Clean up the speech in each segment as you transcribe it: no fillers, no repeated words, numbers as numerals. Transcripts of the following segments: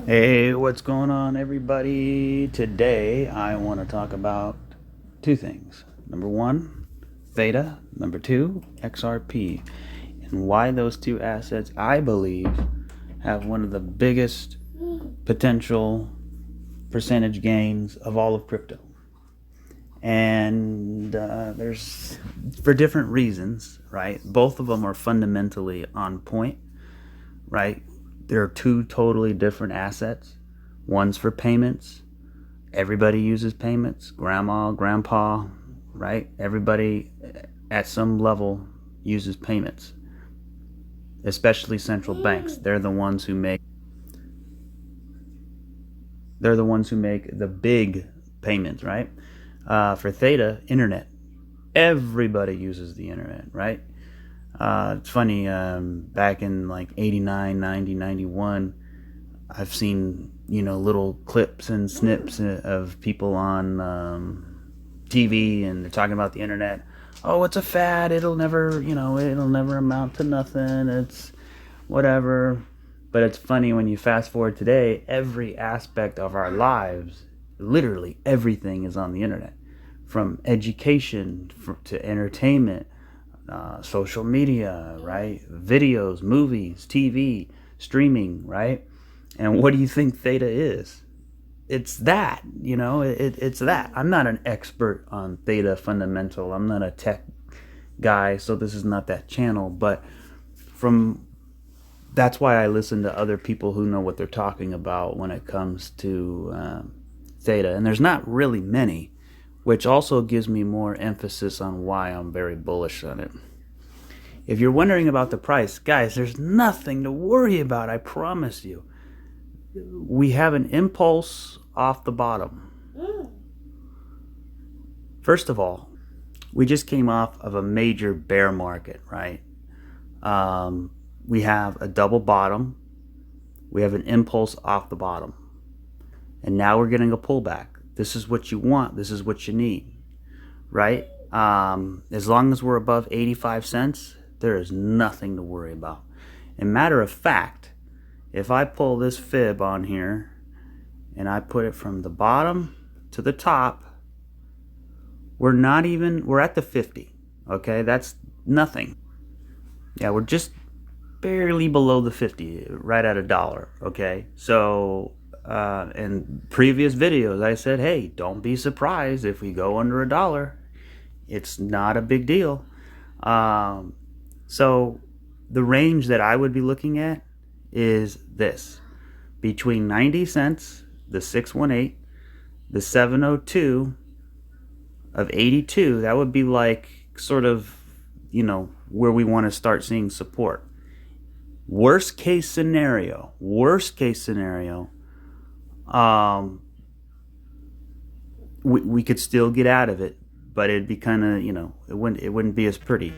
Hey, what's going on, everybody? Today I want to talk about two things. Number one, Theta. Number two, XRP. And why those two assets, I believe, have one of the biggest potential percentage gains of all of crypto. And there's, for different reasons, right? Both of them are fundamentally on point, right? There are two totally different assets. One's for payments. Everybody uses payments. Grandma, grandpa, right? Everybody at some level uses payments. Especially central banks. They're the ones who make the big payments, right? For Theta, internet. Everybody uses the internet, right? It's funny, back in like 89, 90, 91, I've seen, little clips and snips of people on TV, and they're talking about the internet. Oh, it's a fad. It'll never amount to nothing. It's whatever. But it's funny when you fast forward today, every aspect of our lives, literally everything is on the internet. From education to entertainment, social media, right? Videos, movies, TV, streaming, right? And what do you think Theta is? It's that, it's that. I'm not an expert on Theta fundamental. I'm not a tech guy, so this is not that channel. But that's why I listen to other people who know what they're talking about when it comes to Theta. And there's not really many, which also gives me more emphasis on why I'm very bullish on it. If you're wondering about the price, guys, there's nothing to worry about, I promise you. We have an impulse off the bottom. First of all, we just came off of a major bear market, right? We have a double bottom. We have an impulse off the bottom. And now we're getting a pullback. This is what you want. This is what you need, right? As long as we're above 85 cents, there is nothing to worry about. And matter of fact, if I pull this fib on here and I put it from the bottom to the top, we're at the 50, okay? That's nothing. Yeah, we're just barely below the 50, right at $1, okay? So, in previous videos, I said, hey, don't be surprised if we go under $1. It's not a big deal. So the range that I would be looking at is this. Between 90 cents, the 618, the 702 of 82, that would be like sort of, where we want to start seeing support. Worst case scenario, we could still get out of it, but it'd be kind of, it wouldn't be as pretty.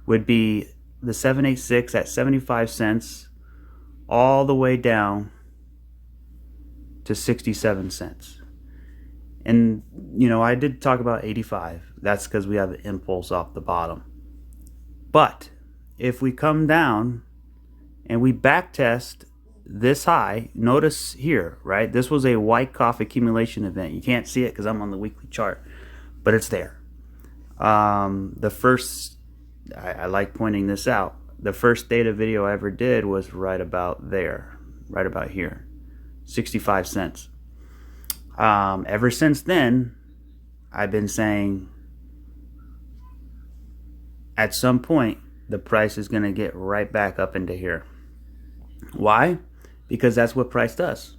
Would be the 786 at 75 cents all the way down to 67 cents. And, I did talk about 85. That's because we have an impulse off the bottom. But if we come down and we backtest this high, notice here, right? This was a Wyckoff accumulation event. You can't see it because I'm on the weekly chart, but it's there. I like pointing this out. The first Theta video I ever did was right about there, right about here, 65 cents. Ever since then, I've been saying at some point the price is going to get right back up into here. Why? Because that's what price does.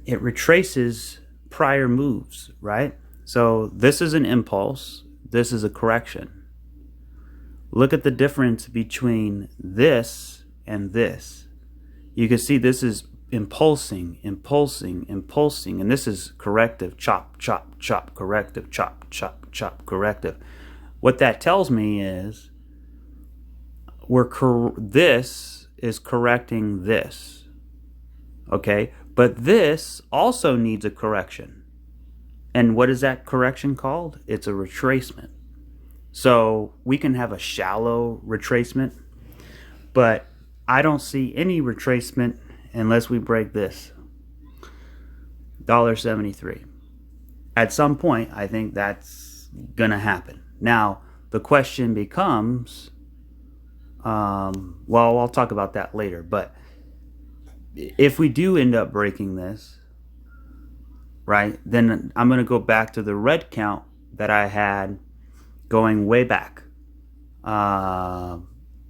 It retraces prior moves, right? So this is an impulse. This is a correction. Look at the difference between this and this. You can see this is impulsing, and this is corrective, chop, chop, chop, corrective, chop, chop, chop, corrective. What that tells me is this is correcting this, okay? But this also needs a correction. And what is that correction called? It's a retracement. So we can have a shallow retracement, but I don't see any retracement unless we break this. $1.73. At some point, I think that's gonna happen. Now, the question becomes, well, I'll talk about that later, but if we do end up breaking this, right, then I'm gonna go back to the red count that I had going way back,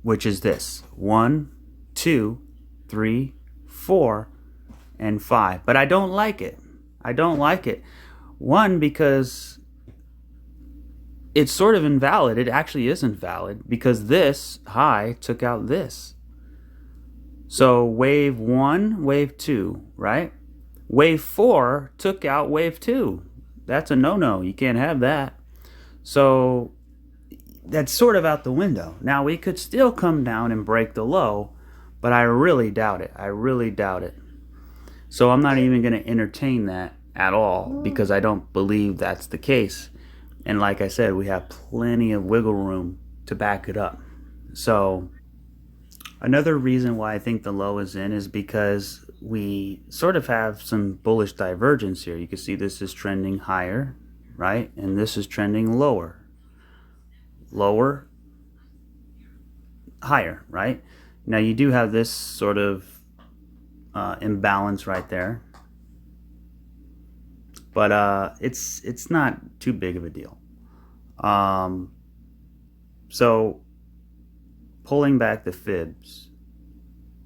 which is this: 1, 2, 3, 4, and 5. But I don't like it. I don't like it. One, because it's sort of invalid. It actually isn't valid because this high took out this. So wave 1, wave 2, right? Wave 4 took out wave 2. That's a no-no. You can't have that. So that's sort of out the window. Now, we could still come down and break the low, but I really doubt it. I really doubt it. So I'm not even going to entertain that at all because I don't believe that's the case. And like I said, we have plenty of wiggle room to back it up. So another reason why I think the low is in is because we sort of have some bullish divergence here. You can see this is trending higher, right? And this is trending lower. Lower, higher, right? Now you do have this sort of imbalance right there. But it's not too big of a deal. So pulling back the fibs,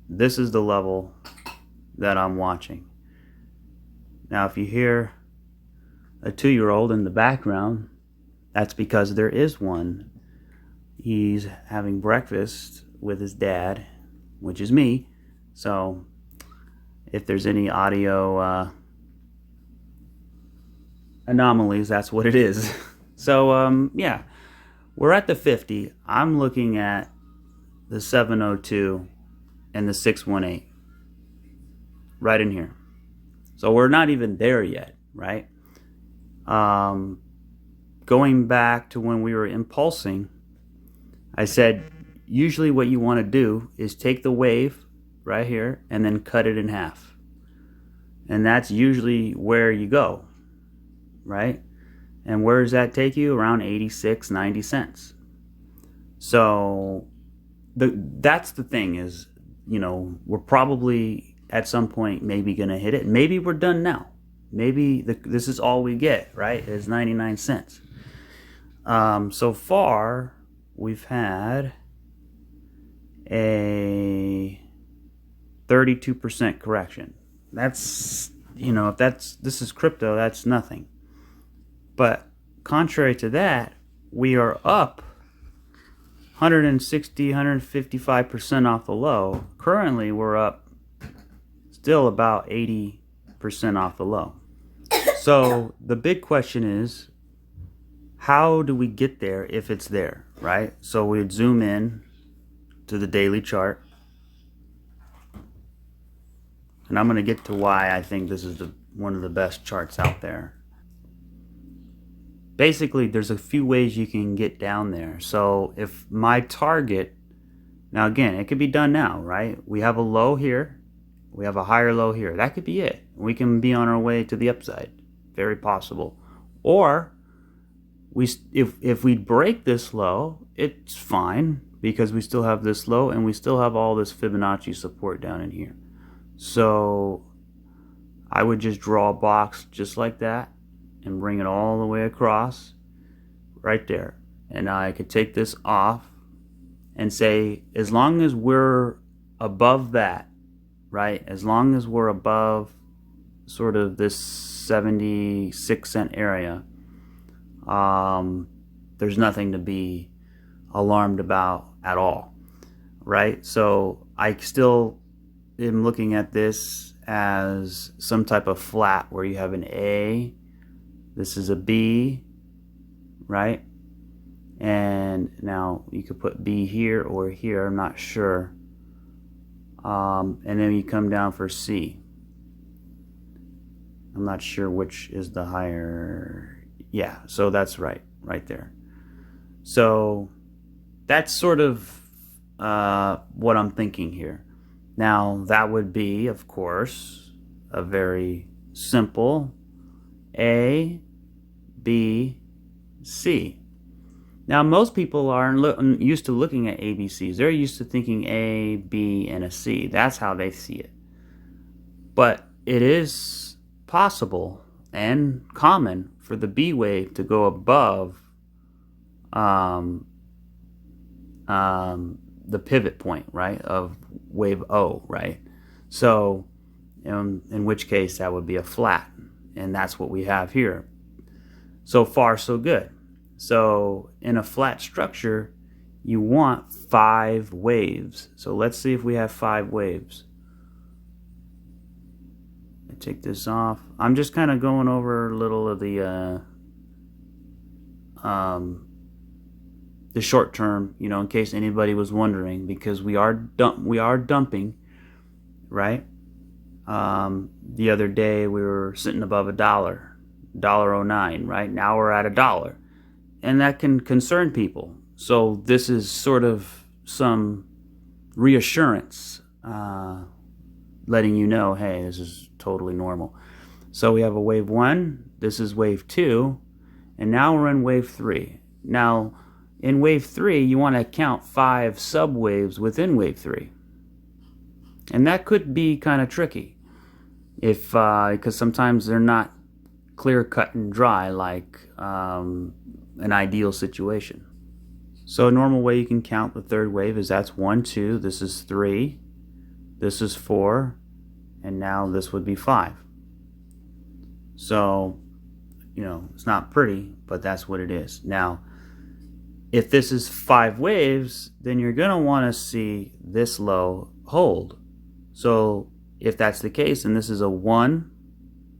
this is the level that I'm watching. Now if you hear a 2-year-old in the background, that's because there is one. He's having breakfast with his dad, which is me. So if there's any audio anomalies, that's what it is. So yeah, we're at the 50. I'm looking at the 702 and the 618 right in here. So we're not even there yet, right? Going back to when we were impulsing, I said usually what you want to do is take the wave right here and then cut it in half. And that's usually where you go, right? And where does that take you? Around 86, 90 cents. So that's the thing is, you know, we're probably at some point maybe going to hit it. Maybe we're done now. Maybe this is all we get, right? It's 99 cents. So far, we've had a 32% correction. That's, you know, if this is crypto, that's nothing. But contrary to that, we are up 160, 155% off the low. Currently, we're up still about 80% off the low. So the big question is, how do we get there if it's there, right? So we'd zoom in to the daily chart. And I'm going to get to why I think this is one of the best charts out there. Basically, there's a few ways you can get down there. So if my target, now again, it could be done now, right? We have a low here. We have a higher low here. That could be it. We can be on our way to the upside. Very possible. Or if we break this low, it's fine because we still have this low and we still have all this Fibonacci support down in here. So I would just draw a box just like that and bring it all the way across right there. And I could take this off and say, as long as we're above that, right? As long as we're above sort of this 76 cent area, there's nothing to be alarmed about at all, right? So I still am looking at this as some type of flat where you have an A, this is a B, right? And now you could put B here or here, I'm not sure. And then you come down for C. I'm not sure which is the higher. Yeah, so that's right there. So that's sort of what I'm thinking here. Now that would be, of course, a very simple A, B, C. Now most people aren't used to looking at ABCs. They're used to thinking A, B, and a C. That's how they see it. But it is possible and common for the B wave to go above the pivot point, right, of wave O, right? So in which case that would be a flat, and that's what we have here. So far so good. So in a flat structure you want 5 waves. So let's see if we have 5 waves. I take this off. I'm just kind of going over a little of the short term, you know, in case anybody was wondering, because we are dumping, right? The other day we were sitting above $1.09, right? Now we're at $1, and that can concern people. So this is sort of some reassurance, letting you know, hey, this is totally normal. So we have a wave 1, this is wave 2, and now we're in wave 3. Now in wave 3 you want to count 5 subwaves within wave 3, and that could be kind of tricky if because sometimes they're not clear cut and dry like an ideal situation. So a normal way you can count the third wave is that's 1, 2, this is 3, this is 4, and now this would be 5. So, you know, it's not pretty, but that's what it is. Now, if this is 5 waves, then you're going to want to see this low hold. So if that's the case, then this is a 1,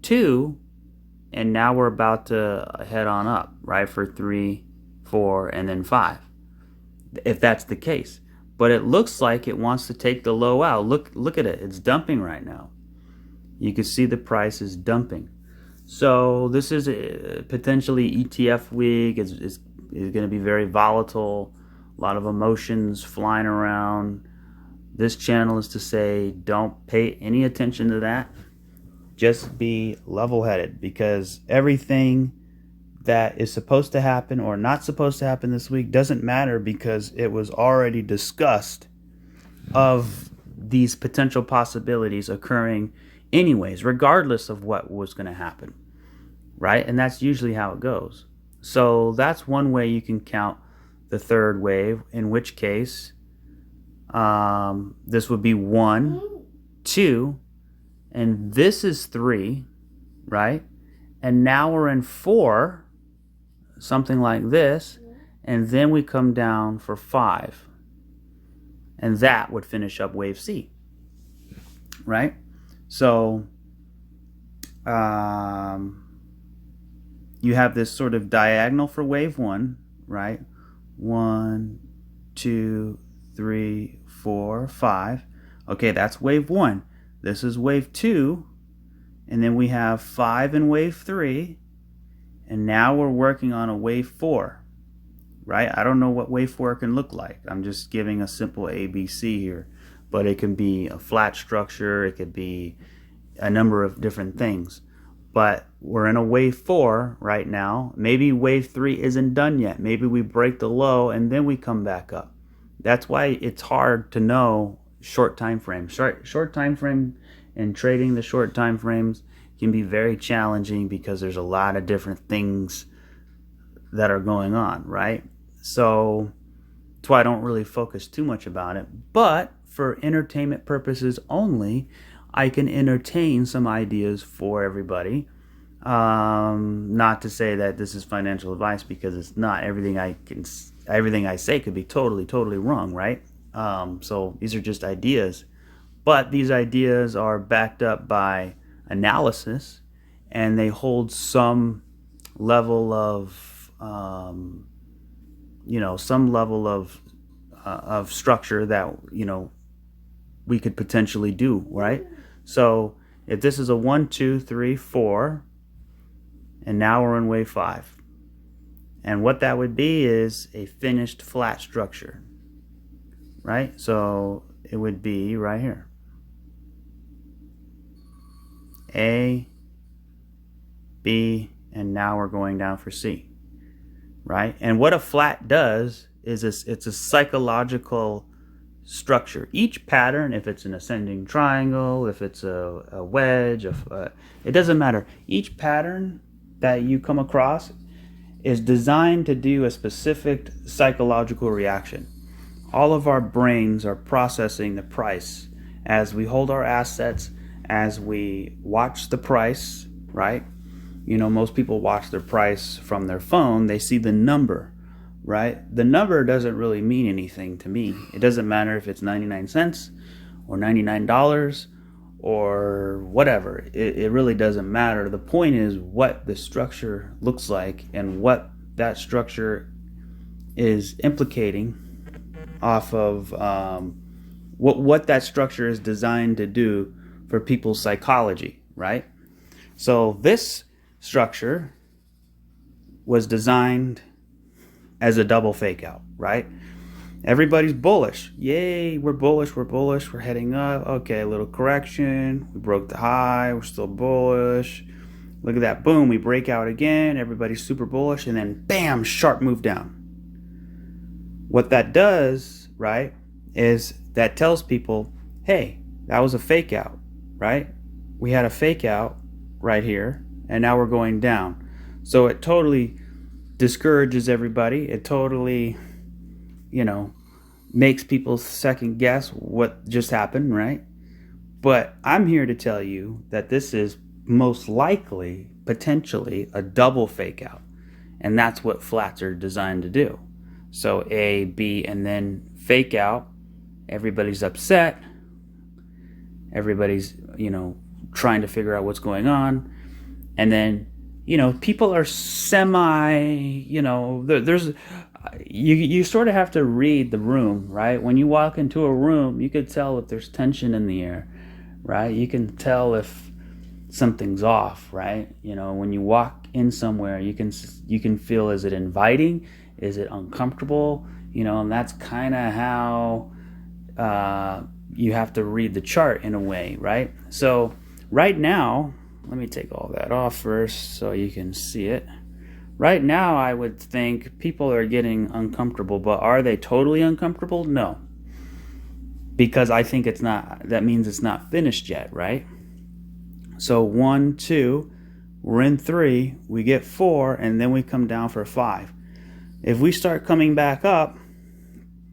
2, and now we're about to head on up, right, for 3, 4, and then 5. If that's the case. But it looks like it wants to take the low out. Look at it. It's dumping right now. You can see the price is dumping. So this is potentially ETF week. It's going to be very volatile. A lot of emotions flying around. This channel is to say don't pay any attention to that. Just be level-headed, because everything that is supposed to happen or not supposed to happen this week doesn't matter, because it was already discussed of these potential possibilities occurring anyways, regardless of what was going to happen, right? And that's usually how it goes. So that's one way you can count the third wave, in which case this would be 1, 2, and this is 3, right? And now we're in 4, something like this, and then we come down for 5, and that would finish up wave C, right? So you have this sort of diagonal for wave 1, right? 1, 2, 3, 4, 5. Okay, that's wave 1. This is wave 2, and then we have 5 in wave 3, and now we're working on a wave 4, right? I don't know what wave 4 can look like. I'm just giving a simple ABC here, but it can be a flat structure, it could be a number of different things. But we're in a wave 4 right now. Maybe wave 3 isn't done yet. Maybe we break the low and then we come back up. That's why it's hard to know short time frame. Short time frame and trading the short time frames can be very challenging, because there's a lot of different things that are going on, right? So that's why I don't really focus too much about it. But for entertainment purposes only, I can entertain some ideas for everybody. Not to say that this is financial advice, because it's not. Everything I say could be totally wrong, right? So these are just ideas, but these ideas are backed up by analysis, and they hold some level of structure that we could potentially do, right? So if this is a 1, 2, 3, 4, and now we're in wave 5, and what that would be is a finished flat structure, right? So it would be right here. A, B, and now we're going down for C, right? And what a flat does is it's a psychological structure. Each pattern, if it's an ascending triangle, if it's a wedge, it doesn't matter. Each pattern that you come across is designed to do a specific psychological reaction. All of our brains are processing the price as we hold our assets, as we watch the price, right? You know, most people watch their price from their phone. They see the number, right? The number doesn't really mean anything to me. It doesn't matter if it's 99 cents or $99 or whatever. It really doesn't matter. The point is what the structure looks like and what that structure is implicating off of what that structure is designed to do for people's psychology, right? So this structure was designed as a double fake out, right? Everybody's bullish. Yay, we're bullish, we're heading up. Okay, a little correction. We broke the high, we're still bullish. Look at that, boom, we break out again. Everybody's super bullish, and then bam, sharp move down. What that does, right, is that tells people, hey, that was a fake out, right? We had a fake out right here, and now we're going down. So it totally discourages everybody. It totally, makes people second guess what just happened, right? But I'm here to tell you that this is most likely, potentially, a double fake out. And that's what flats are designed to do. So A, B, and then fake out. Everybody's upset. Everybody's, trying to figure out what's going on. And then, people are there's, you sort of have to read the room, right? When you walk into a room, you could tell if there's tension in the air, right? You can tell if something's off, right? When you walk in somewhere, you can feel, is it inviting? Is it uncomfortable? And that's kind of how you have to read the chart in a way, right? So right now, let me take all that off first so you can see it. Right now, I would think people are getting uncomfortable, but are they totally uncomfortable? No. Because I think that means it's not finished yet, right? So 1, 2, we're in 3, we get 4, and then we come down for 5. If we start coming back up,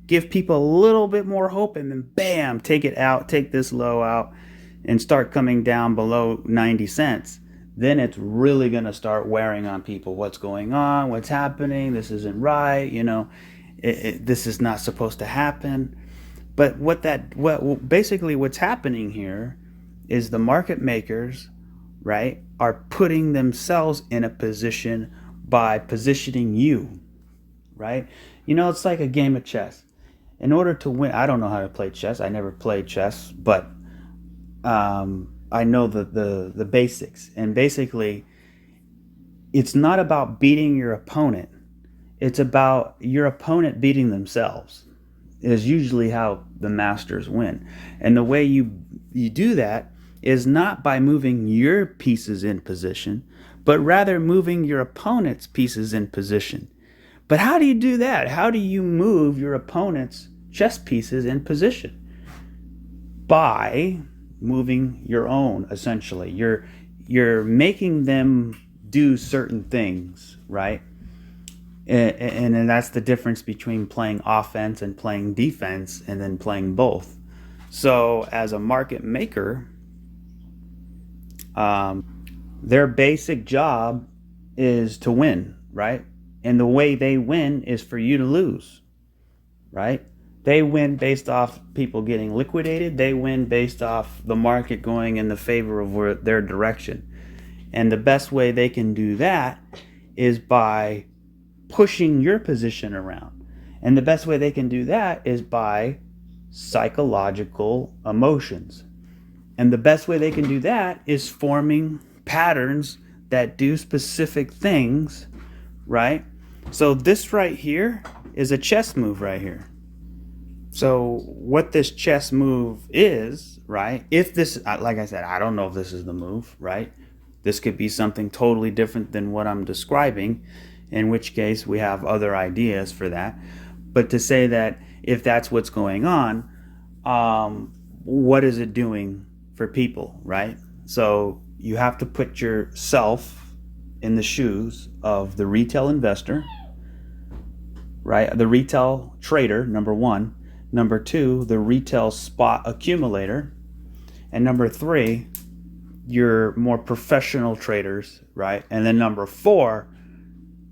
give people a little bit more hope, and then bam, take it out, take this low out, and start coming down below 90 cents. Then it's really going to start wearing on people. What's going on? What's happening? This isn't right. This is not supposed to happen. But basically what's happening here is the market makers, right, are putting themselves in a position by positioning you, right? It's like a game of chess. In order to win, I don't know how to play chess. I never played chess, but I know the basics. And basically, it's not about beating your opponent. It's about your opponent beating themselves. Is usually how the masters win. And the way you do that is not by moving your pieces in position, but rather moving your opponent's pieces in position. But how do you do that? How do you move your opponent's chess pieces in position? By moving your own, essentially. You're making them do certain things, right? And that's the difference between playing offense and playing defense, and then playing both. So as a market maker, their basic job is to win, right? And the way they win is for you to lose, right? They win based off people getting liquidated. They win based off the market going in the favor of their direction. And the best way they can do that is by pushing your position around. And the best way they can do that is by psychological emotions. And the best way they can do that is forming patterns that do specific things, right? So this right here is a chess move right here. So what this chess move is, right? If this, like I said, I don't know if this is the move, right? This could be something totally different than what I'm describing, in which case we have other ideas for that. But to say that if that's what's going on, what is it doing for people, right? So you have to put yourself in the shoes of the retail investor, right? The retail trader, number one. Number two, the retail spot accumulator. And number three, your more professional traders, right? And then number four,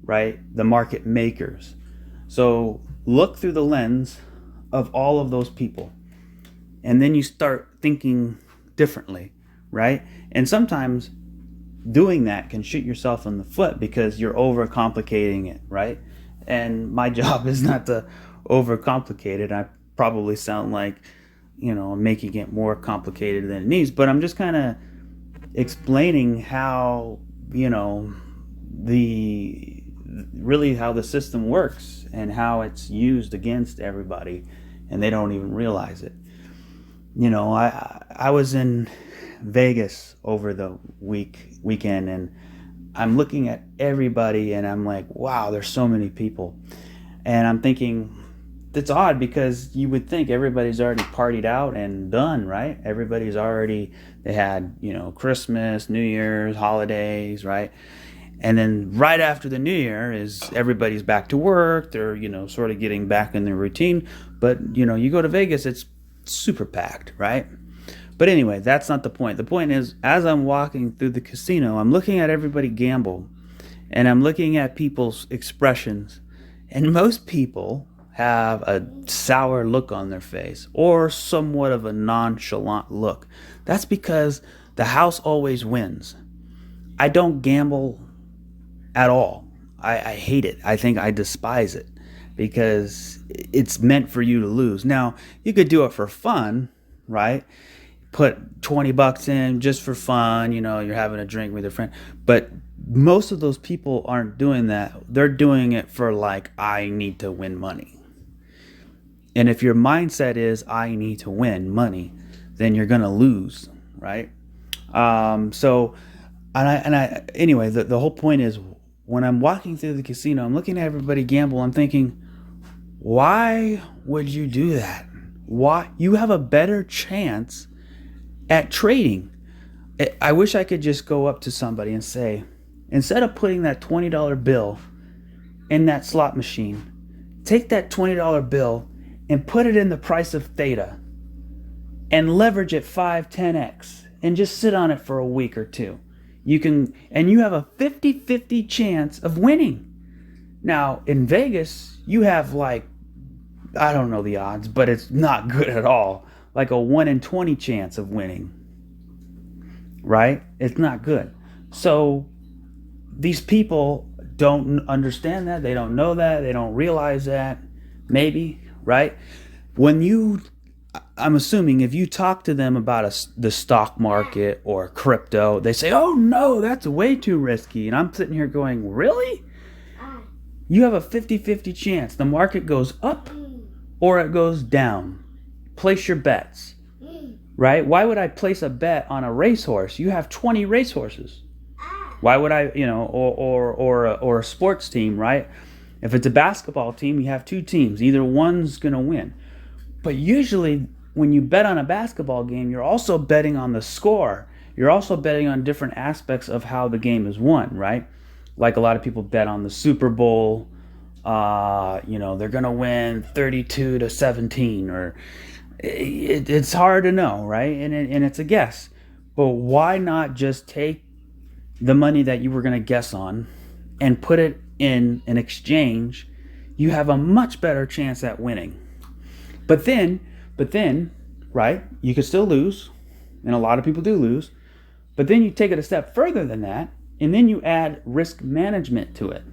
right, the market makers. So look through the lens of all of those people. And then you start thinking differently, right? And sometimes doing that can shoot yourself in the foot because you're overcomplicating it, right? And my job is not to overcomplicate it. I probably sound like, I'm making it more complicated than it needs, but I'm just kind of explaining how, how the system works and how it's used against everybody, and they don't even realize it. I was in Vegas over the weekend, and I'm looking at everybody and I'm like, wow, there's so many people. And I'm thinking, it's odd because you would think everybody's already partied out and done, right? Everybody's already, they had, Christmas, New Year's, holidays, right? And then right after the New Year is everybody's back to work. They're, sort of getting back in their routine. But, you go to Vegas, it's super packed, right? But anyway, that's not the point. The point is, as I'm walking through the casino, I'm looking at everybody gamble, and I'm looking at people's expressions. And most people have a sour look on their face or somewhat of a nonchalant look. That's because the house always wins. I don't gamble at all. I hate it. I despise it because it's meant for you to lose. Now, you could do it for fun, right? Put $20 in just for fun, you're having a drink with your friend. But most of those people aren't doing that. They're doing it for I need to win money. And if your mindset is I need to win money, then you're gonna lose, right? Anyway, the whole point is, when I'm walking through the casino, I'm looking at everybody gamble. I'm thinking, why would you do that? Why? You have a better chance at trading. I wish I could just go up to somebody and say, instead of putting that $20 bill in that slot machine, take that $20 bill and put it in the price of THETA and leverage it 5-10x and just sit on it for a week or two. You have a 50-50 chance of winning. Now, in Vegas, you have I don't know the odds, but it's not good at all. Like a 1 in 20 chance of winning. Right? It's not good. So these people don't understand that. They don't know that. They don't realize that. Maybe, right? I'm assuming if you talk to them about the stock market or crypto, they say, oh no, that's way too risky. And I'm sitting here going, really? You have a 50-50 chance. The market goes up or it goes down. Place your bets, right? Why would I place a bet on a racehorse? You have 20 racehorses. Why would I, or a sports team, right? If it's a basketball team, you have two teams. Either one's going to win. But usually when you bet on a basketball game, you're also betting on the score. You're also betting on different aspects of how the game is won, right? Like a lot of people bet on the Super Bowl. They're going to win 32-17, or it's hard to know, right? And it's a guess. But why not just take the money that you were going to guess on and put it in an exchange? You have a much better chance at winning. But then, right, you could still lose, and a lot of people do lose. But then you take it a step further than that, and then you add risk management to it.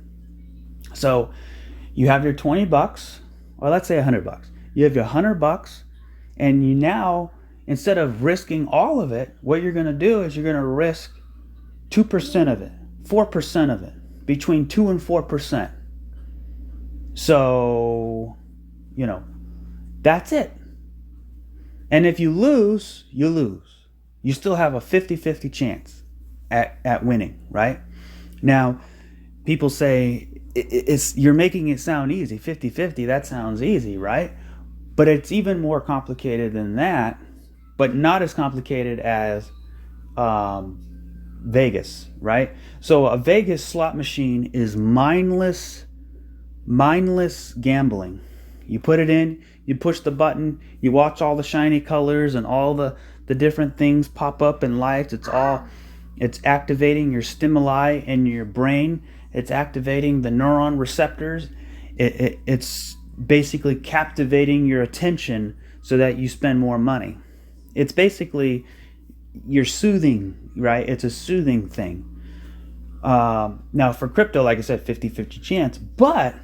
So you have your $20, or let's say $100. You have your $100, and you now, instead of risking all of it, what you're going to do is you're going to risk 2% of it, 4% of it, between 2 and 4%. So, that's it. And if you lose, you lose. You still have a 50-50 chance at winning, right? Now, people say you're making it sound easy. 50-50, that sounds easy, right? But it's even more complicated than that, but not as complicated as Vegas, right? So a Vegas slot machine is mindless gambling. You put it in, you push the button, you watch all the shiny colors and all the different things pop up in lights. It's activating your stimuli in your brain. It's activating the neuron receptors. It's basically captivating your attention so that you spend more money. It's basically, you're soothing, right? It's a soothing thing. Now for crypto, like I said, 50-50 chance, but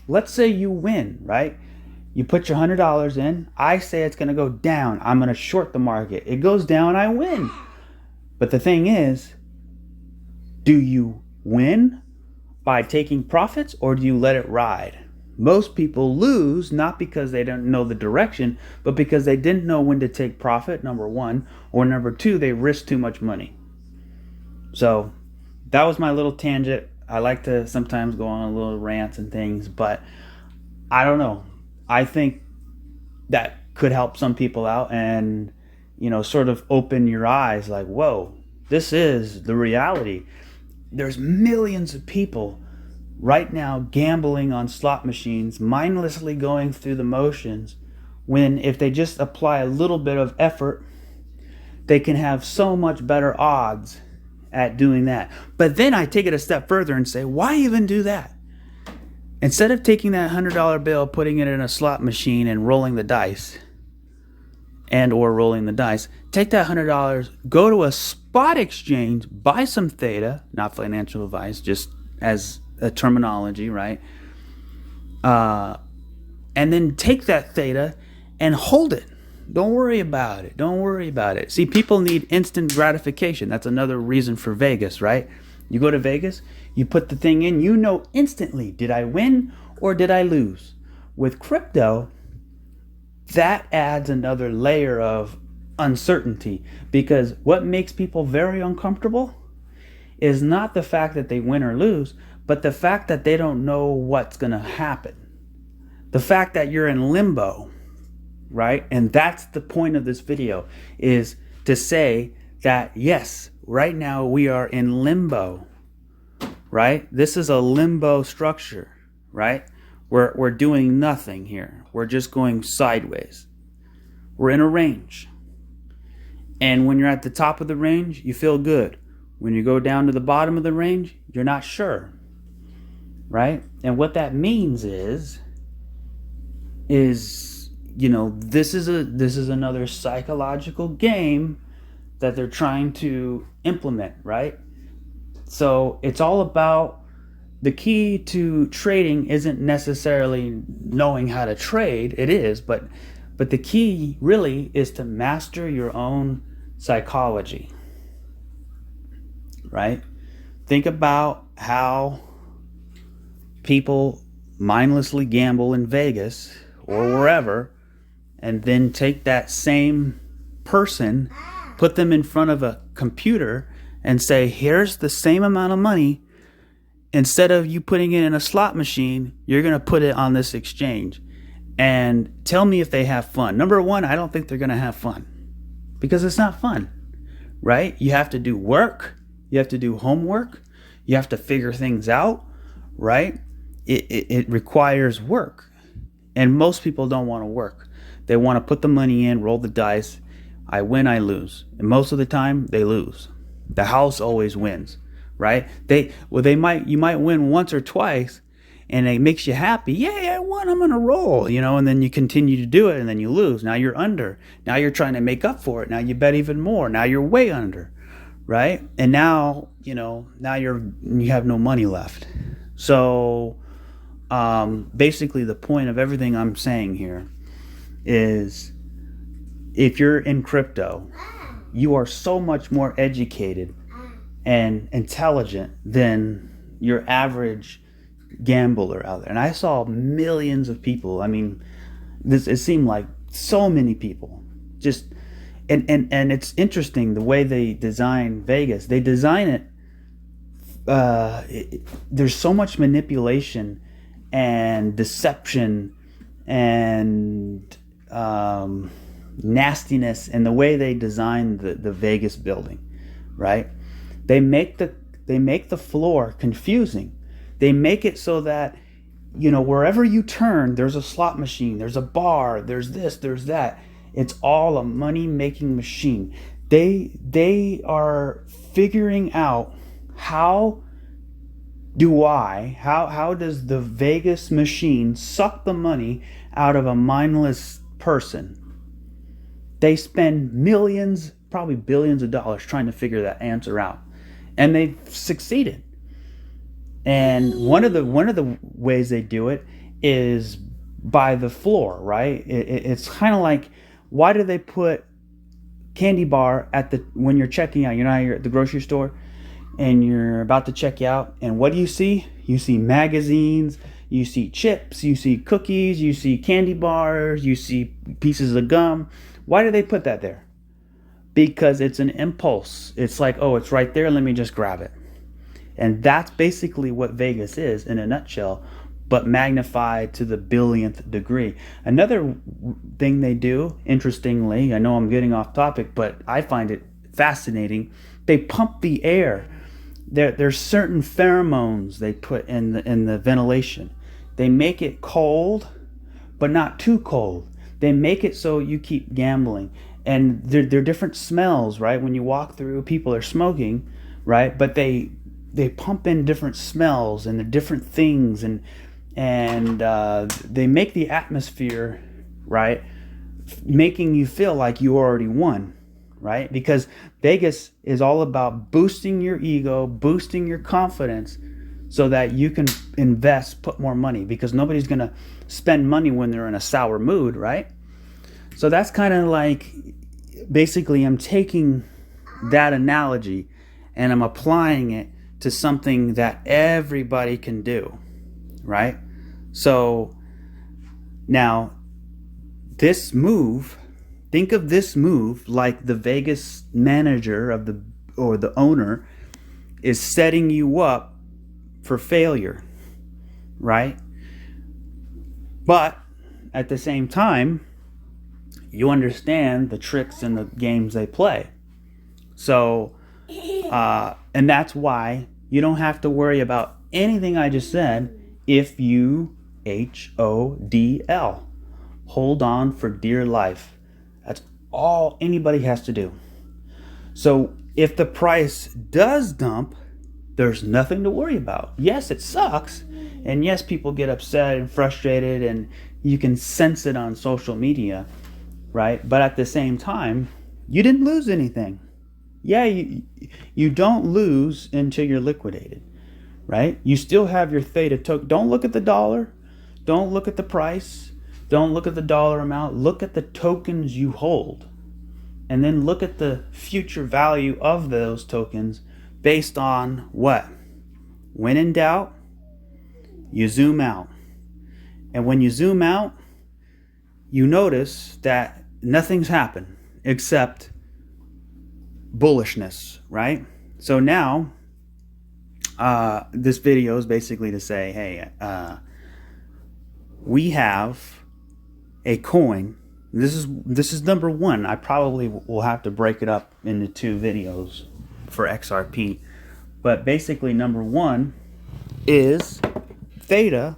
let's say you win, right? You put your $100 in. I say it's going to go down. I'm going to short the market. It goes down, I win. But the thing is, do you win by taking profits, or do you let it ride? Most people lose, not because they don't know the direction, but because they didn't know when to take profit, number one, or number two, they risk too much money. So that was my little tangent. I like to sometimes go on little rants and things, but I don't know. I think that could help some people out and, sort of open your eyes like, whoa, this is the reality. There's millions of people right now gambling on slot machines, mindlessly going through the motions, when if they just apply a little bit of effort, they can have so much better odds at doing that. But then I take it a step further and say, why even do that? Instead of taking that $100 bill, putting it in a slot machine and rolling the dice, take that $100, go to a spot exchange, buy some theta, not financial advice, just as a terminology, right? And then take that theta and hold it. Don't worry about it. See, people need instant gratification. That's another reason for Vegas, right? You go to Vegas, you put the thing in, instantly, did I win or did I lose? With crypto, that adds another layer of uncertainty, because what makes people very uncomfortable is not the fact that they win or lose, but the fact that they don't know what's going to happen. The fact that you're in limbo, right? And that's the point of this video, is to say that, yes, right now we are in limbo, right? This is a limbo structure, right? We're doing nothing here. We're just going sideways. We're in a range. And when you're at the top of the range, you feel good. When you go down to the bottom of the range, you're not sure, right? And what that means is this is another psychological game that they're trying to implement, right? So it's all about, the key to trading isn't necessarily knowing how to trade. It is, but the key really is to master your own psychology, right? Think about how people mindlessly gamble in Vegas or wherever, and then take that same person, put them in front of a computer and say, here's the same amount of money. Instead of you putting it in a slot machine, you're going to put it on this exchange. And tell me if they have fun. Number one, I don't think they're going to have fun, because it's not fun, right? You have to do work. You have to do homework. You have to figure things out, right? It requires work. And most people don't want to work. They want to put the money in, roll the dice. I win, I lose. And most of the time, they lose. The house always wins, right? You might win once or twice, and it makes you happy. Yay, I won, I'm on a roll, and then you continue to do it, and then you lose. Now you're under. Now you're trying to make up for it. Now you bet even more. Now you're way under, right? And now, now you have no money left. So basically the point of everything I'm saying here is, if you're in crypto, you are so much more educated and intelligent than your average gambler out there. And I saw millions of people. I mean, it seemed like so many people Just and it's interesting the way they design Vegas. They design it. There's so much manipulation and deception and nastiness in the way they design the Vegas building, right? They make the floor confusing. They make it so that, you know, wherever you turn, there's a slot machine, there's a bar, there's this, there's that. It's all a money-making machine. They are figuring out how does the Vegas machine suck the money out of a mindless person. They spend millions, probably billions of dollars trying to figure that answer out. And they've succeeded. And one of the ways they do it is by the floor, right? It's kind of like, why do they put candy bar when you're checking out? You know, you're at the grocery store and you're about to check out, and what do you see? You see magazines, you see chips, you see cookies, you see candy bars, you see pieces of gum. Why do they put that there? Because it's an impulse. It's like, oh, it's right there, let me just grab it. And that's basically what Vegas is in a nutshell, but magnified to the billionth degree. Another thing they do, interestingly, I know I'm getting off topic, but I find it fascinating. They pump the air. There's certain pheromones they put in the ventilation. They make it cold, but not too cold. They make it so you keep gambling. And they're different smells, right? When you walk through, people are smoking, right? But they pump in different smells and the different things, and they make the atmosphere, right, making you feel like you already won, right? Because Vegas is all about boosting your ego, boosting your confidence, so that you can invest, put more money, because nobody's going to spend money when they're in a sour mood, right? So that's kind of like, basically, I'm taking that analogy and I'm applying it to something that everybody can do, right? So now this move, think of this move like the Vegas manager or the owner is setting you up for failure, right? But at the same time, you understand the tricks and the games they play. So, and that's why you don't have to worry about anything I just said if you HODL. Hold on for dear life. That's all anybody has to do. So if the price does dump, there's nothing to worry about. Yes, it sucks. And yes, people get upset and frustrated, and you can sense it on social media, right? But at the same time, you didn't lose anything. Yeah, you don't lose until you're liquidated, right? You still have your THETA token. Don't look at the dollar. Don't look at the price. Don't look at the dollar amount. Look at the tokens you hold. And then look at the future value of those tokens based on what? When in doubt, you zoom out. And when you zoom out, you notice that nothing's happened except bullishness, right? So now, this video is basically to say, hey, we have a coin. This is number one. I probably will have to break it up into two videos for XRP. But basically, number one is THETA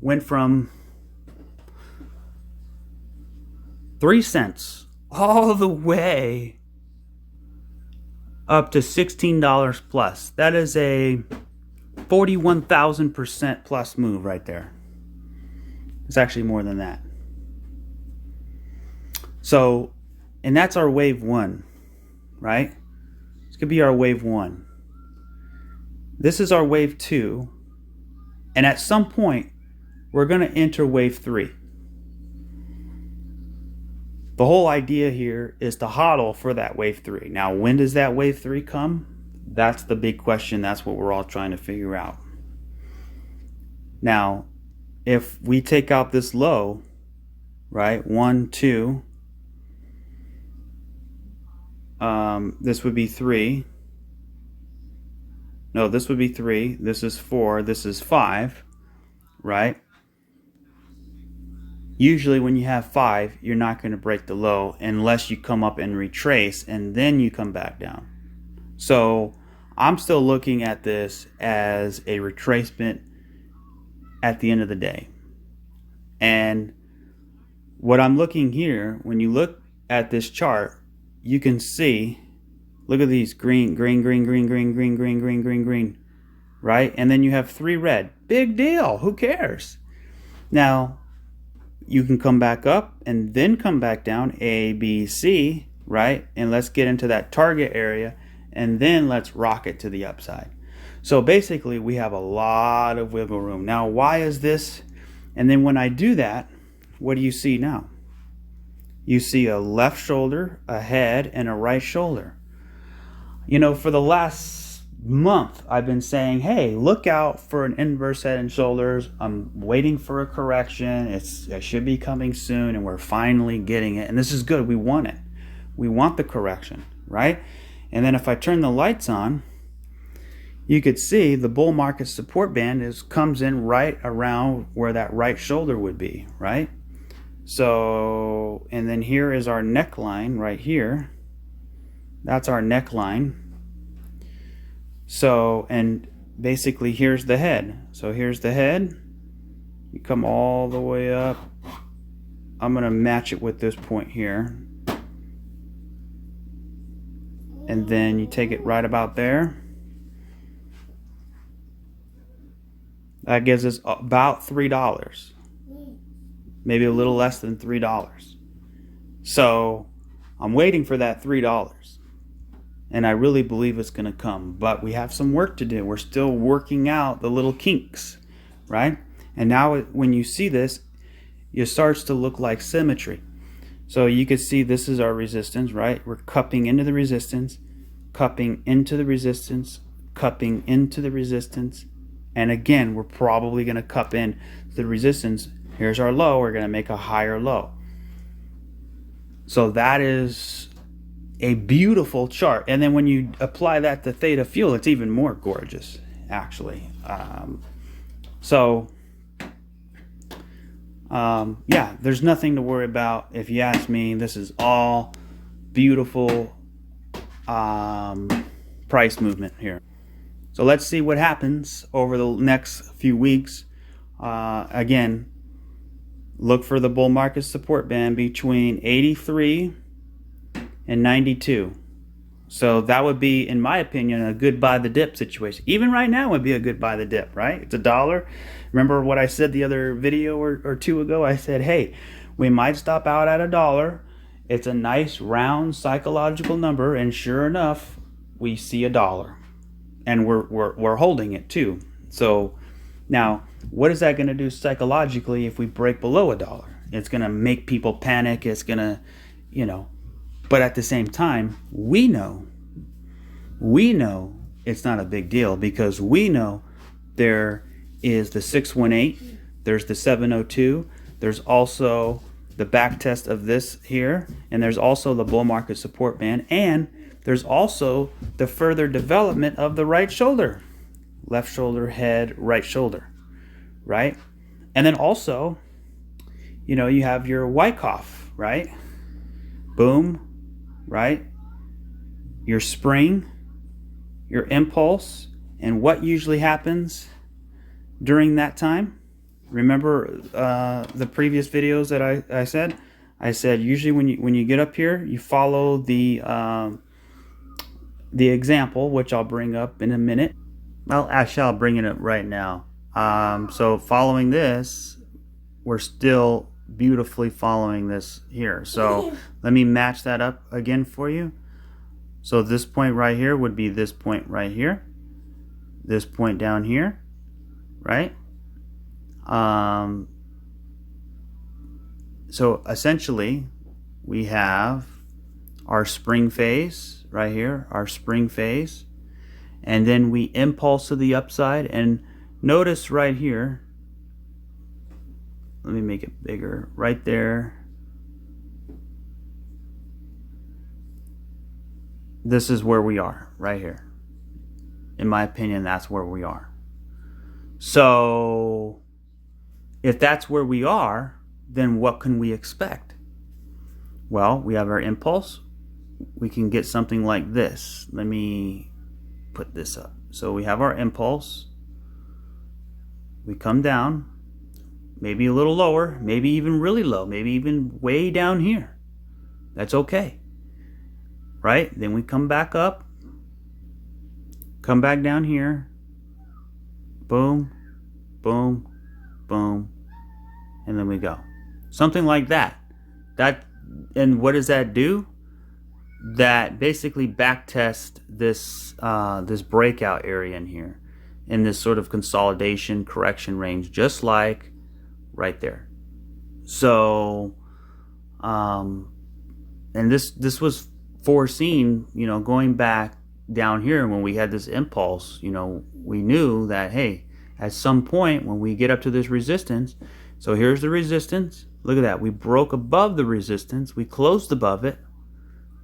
went from 3 cents all the way up to $16 plus. That is a 41,000% plus move right there. It's actually more than that. So, and that's our wave one, right? This could be our wave one. This is our wave two. And at some point, we're going to enter wave three. The whole idea here is to hodl for that wave three. Now, when does that wave three come? That's the big question. That's what we're all trying to figure out. Now, if we take out this low, right, 1, 2, This would be 3. No, this would be 3. This is 4. This is 5, right? Usually when you have 5, you're not going to break the low unless you come up and retrace and then you come back down. So I'm still looking at this as a retracement at the end of the day. And what I'm looking here, when you look at this chart, you can see, look at these green, green, green, green, green, green, green, green, green, green, right? And then you have 3 red. Big deal. Who cares? Now, you can come back up and then come back down, A, B, C, right? And let's get into that target area, and then let's rock it to the upside. So basically, we have a lot of wiggle room. Now, why is this? And then when I do that, what do you see now? You see a left shoulder, a head, and a right shoulder. You know, for the last month, I've been saying, hey, look out for an inverse head and shoulders. I'm waiting for a correction. It should be coming soon, and we're finally getting it. And this is good. We want it. We want the correction, right? And then if I turn the lights on, you could see the bull market support band comes in right around where that right shoulder would be, right? So, and then here is our neckline right here. That's our neckline. So, and basically here's the head. So here's the head. You come all the way up. I'm going to match it with this point here. And then you take it right about there. That gives us about $3. Maybe a little less than $3. So I'm waiting for that $3. And I really believe it's going to come. But we have some work to do. We're still working out the little kinks, right? And now when you see this, it starts to look like symmetry. So you can see this is our resistance, right? We're cupping into the resistance, cupping into the resistance, cupping into the resistance. And again, we're probably going to cup in the resistance. Here's our low. We're going to make a higher low. So that is a beautiful chart. And then when you apply that to theta fuel, it's even more gorgeous, actually. Yeah, there's nothing to worry about. If you ask me, this is all beautiful price movement here. So let's see what happens over the next few weeks. Again, look for the bull market support band between 83 and 92. So that would be, in my opinion, a good buy the dip situation. Even right now would be a good buy the dip, right? It's $1. Remember what I said the other video or two ago? I said, hey, we might stop out at $1. It's a nice round psychological number, and sure enough, we see $1. And we're holding it too. So now, what is that going to do psychologically if we break below $1? It's going to make people panic. It's going to, you know, but at the same time, we know it's not a big deal, because we know there is the 618, there's the 702, there's also the back test of this here, and there's also the bull market support band, and there's also the further development of the right shoulder. Left shoulder, head, right shoulder, right? And then also, you know, you have your Wyckoff, right? Boom, right? Your spring, your impulse, and what usually happens during that time. Remember the previous videos that I said? I said usually when you get up here, you follow the example, which I'll bring up in a minute. Well, actually, I'll bring it up right now. So following this, we're still beautifully following this here. So let me match that up again for you. So this point right here would be this point right here. This point down here, right? So essentially, we have our spring phase right here, our spring phase. And then we impulse to the upside. And notice right here, let me make it bigger, right there. this is where we are right here. In my opinion, that's where we are. So if that's where we are, then what can we expect? Well, we have our impulse. We can get something like this. Let me put this up. So we have our impulse. We come down, maybe a little lower, maybe even really low, maybe even way down here. That's okay, right? Then we come back up, come back down here, boom, boom, boom, and then we go. Something like that. And what does that do? That basically backtest this this breakout area in here, in this sort of consolidation correction range, just like right there. So and this was foreseen, going back down here when we had this impulse. We knew that, hey, at some point when we get up to this resistance, so here's the resistance, look at that, we broke above the resistance, we closed above it,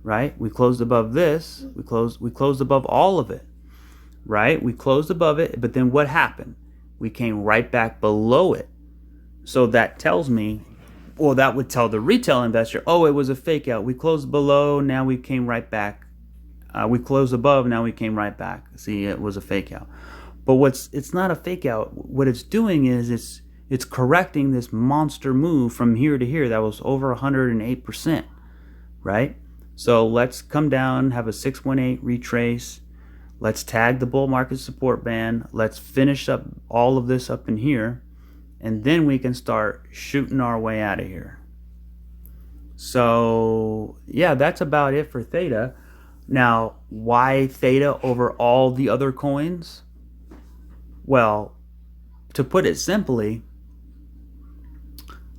right? We closed above this, we closed above all of it, right? We closed above it, but then what happened? We came right back below it. So that tells me, well, that would tell the retail investor, oh, it was a fake out. We closed below, now we came right back. We closed above, now we came right back. See, it was a fake out. But it's not a fake out. What it's doing is it's correcting this monster move from here to here that was over 108%, right? So let's come down, have a 618 retrace. Let's tag the bull market support band. Let's finish up all of this up in here. And then we can start shooting our way out of here. So yeah, that's about it for Theta. Now, why Theta over all the other coins? Well, to put it simply,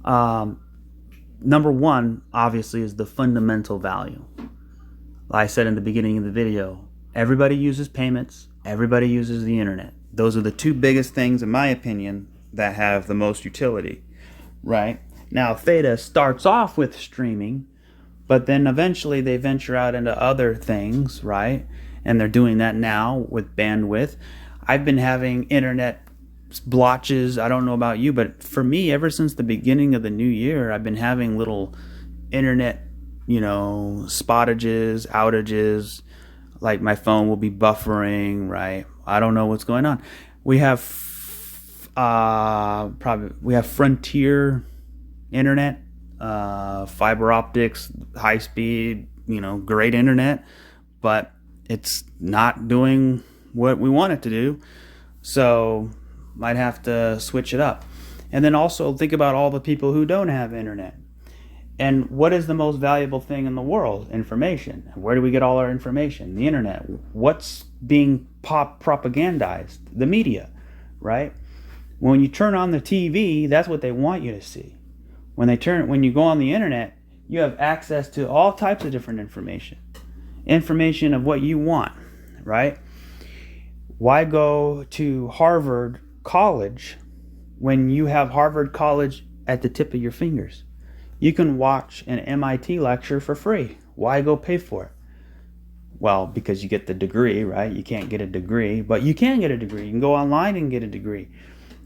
number one, obviously, is the fundamental value. Like I said in the beginning of the video, everybody uses payments, everybody uses the internet. Those are the two biggest things, in my opinion, that have the most utility, right? Now, Theta starts off with streaming, but then eventually they venture out into other things, right? And they're doing that now with bandwidth. I've been having internet blotches. I don't know about you, but for me, ever since the beginning of the new year, I've been having little internet, spottages, outages. Like my phone will be buffering, right? I don't know what's going on. We have Frontier internet, fiber optics, high speed, great internet, but it's not doing what we want it to do. So might have to switch it up. And then also think about all the people who don't have internet. And what is the most valuable thing in the world? Information. Where do we get all our information? The internet. What's being propagandized? The media, right? When you turn on the TV, that's what they want you to see. When you go on the internet, you have access to all types of different information of what you want, right? Why go to Harvard College when you have Harvard College at the tip of your fingers? You can watch an MIT lecture for free. Why go pay for it? Well, because you get the degree, right? You can't get a degree, but you can get a degree. You can go online and get a degree,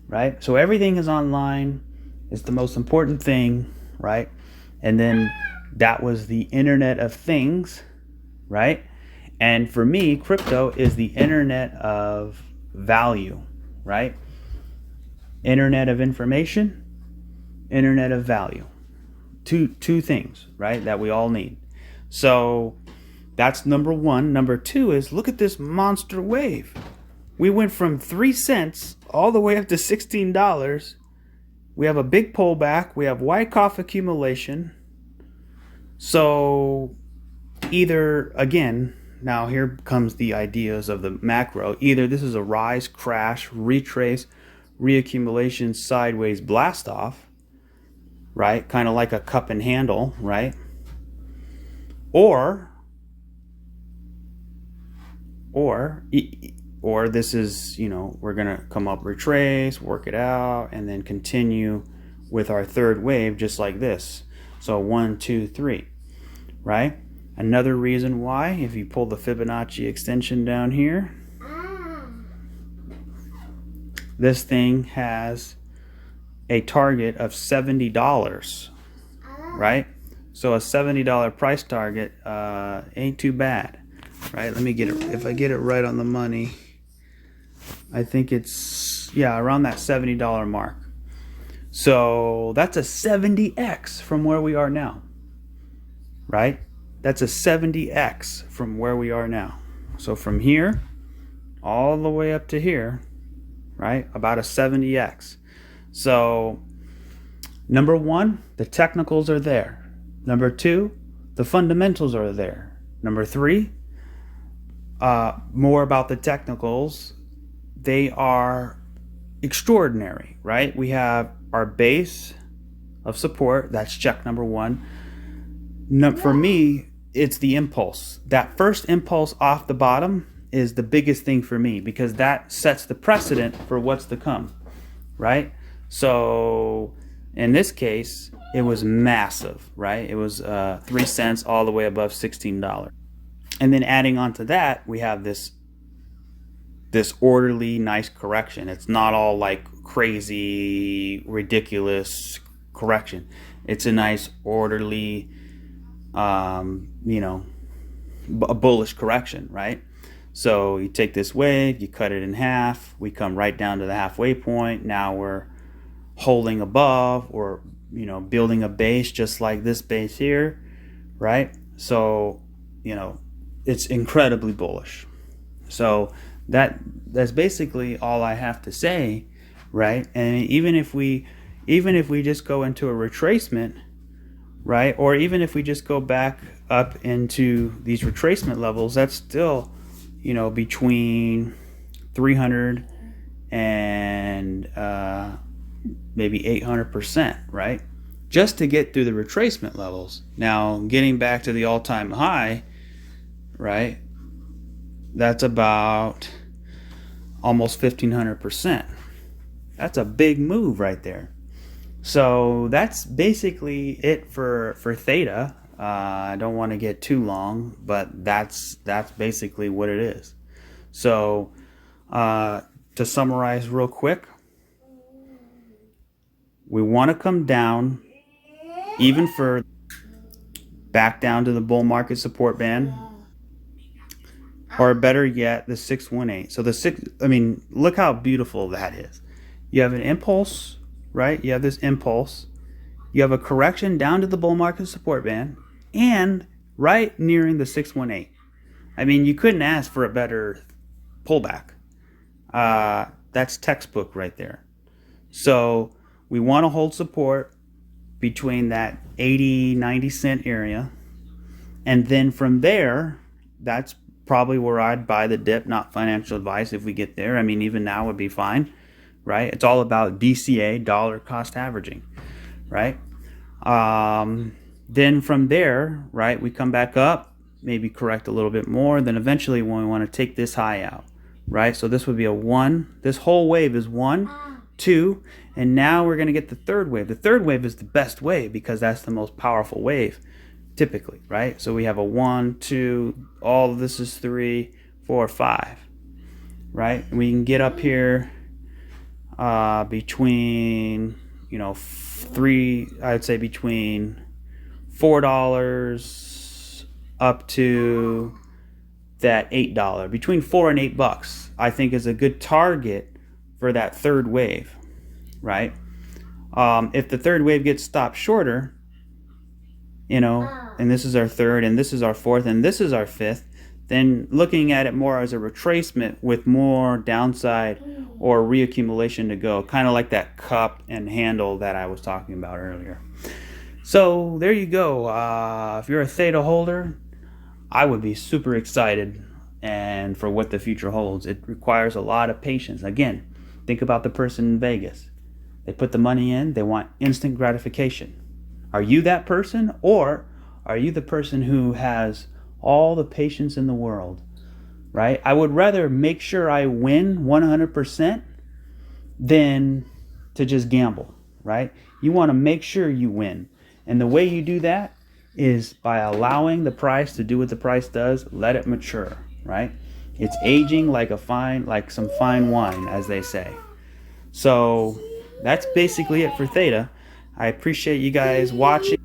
right? So everything is online. It's the most important thing, right? And then that was the Internet of Things, right? And for me, crypto is the Internet of Value, right? Internet of Information, Internet of Value. Two things, right, that we all need. So that's number one. Number two is, look at this monster wave. We went from 3 cents all the way up to $16. We have a big pullback. We have Wyckoff accumulation. So either, again, now here comes the ideas of the macro. Either this is a rise, crash, retrace, reaccumulation, sideways blast off, right? Kind of like a cup and handle, right? Or this is, we're going to come up, retrace, work it out, and then continue with our third wave just like this. So 1, 2, 3, right? Another reason why, if you pull the Fibonacci extension down here, this thing has a target of $70, right? So a $70 price target ain't too bad, right? Let me get it. If I get it right on the money, I think it's, yeah, around that $70 mark. So that's a 70x from where we are now, right? That's a 70x from where we are now. So from here all the way up to here, right? About a 70x. So number one, the technicals are there. Number two, the fundamentals are there. Number three, more about the technicals. They are extraordinary, right? We have our base of support. That's check number one. For me, it's the impulse. That first impulse off the bottom is the biggest thing for me, because that sets the precedent for what's to come, right? So in this case, it was massive, right? It was 3 cents all the way above $16. And then adding on to that, we have this orderly, nice correction. It's not all like crazy, ridiculous correction. It's a nice, orderly, a bullish correction, right? So you take this wave, you cut it in half, we come right down to the halfway point. Now we're holding above, or building a base just like this base here, right? So it's incredibly bullish. So that's basically all I have to say, right? And even if we just go into a retracement, right, or even if we just go back up into these retracement levels, that's still between 300 and maybe 800%, right? Just to get through the retracement levels. Now, getting back to the all-time high, right, that's about almost 1,500%. That's a big move right there. So that's basically it for THETA. I don't want to get too long, but that's basically what it is. So to summarize real quick, we want to come down even further, back down to the bull market support band, or better yet, the 618. So look how beautiful that is. You have an impulse, right? You have this impulse. You have a correction down to the bull market support band, and right nearing the 618. You couldn't ask for a better pullback. That's textbook right there. So we want to hold support between that 80-90 cent area, and then from there, that's probably where I'd buy the dip. Not financial advice if we get there. Even now would be fine, right? It's all about DCA, dollar cost averaging, right? Then from there, right, we come back up, maybe correct a little bit more. Then eventually when we want to take this high out, right? So this would be a 1. This whole wave is 1, 2, and now we're going to get the third wave. The third wave is the best wave because that's the most powerful wave typically, right? So we have a 1, 2, all of this is 3, 4, 5, right? And we can get up here between, I'd say between $4 up to that $8. Between $4 and $8, I think, is a good target for that third wave, right? If the third wave gets stopped shorter, and this is our third, and this is our fourth, and this is our fifth, then looking at it more as a retracement with more downside or reaccumulation to go, kind of like that cup and handle that I was talking about earlier. So there you go. If you're a THETA holder, I would be super excited and for what the future holds. It requires a lot of patience. Again, think about the person in Vegas. They put the money in, they want instant gratification. Are you that person, or are you the person who has all the patience in the world, right? I would rather make sure I win 100% than to just gamble, right? You want to make sure you win. And the way you do that is by allowing the price to do what the price does, let it mature, right? It's aging like some fine wine, as they say. So that's basically it for Theta. I appreciate you guys watching.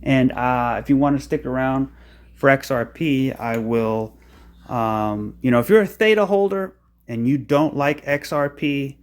And if you want to stick around for XRP, I will, if you're a Theta holder and you don't like XRP,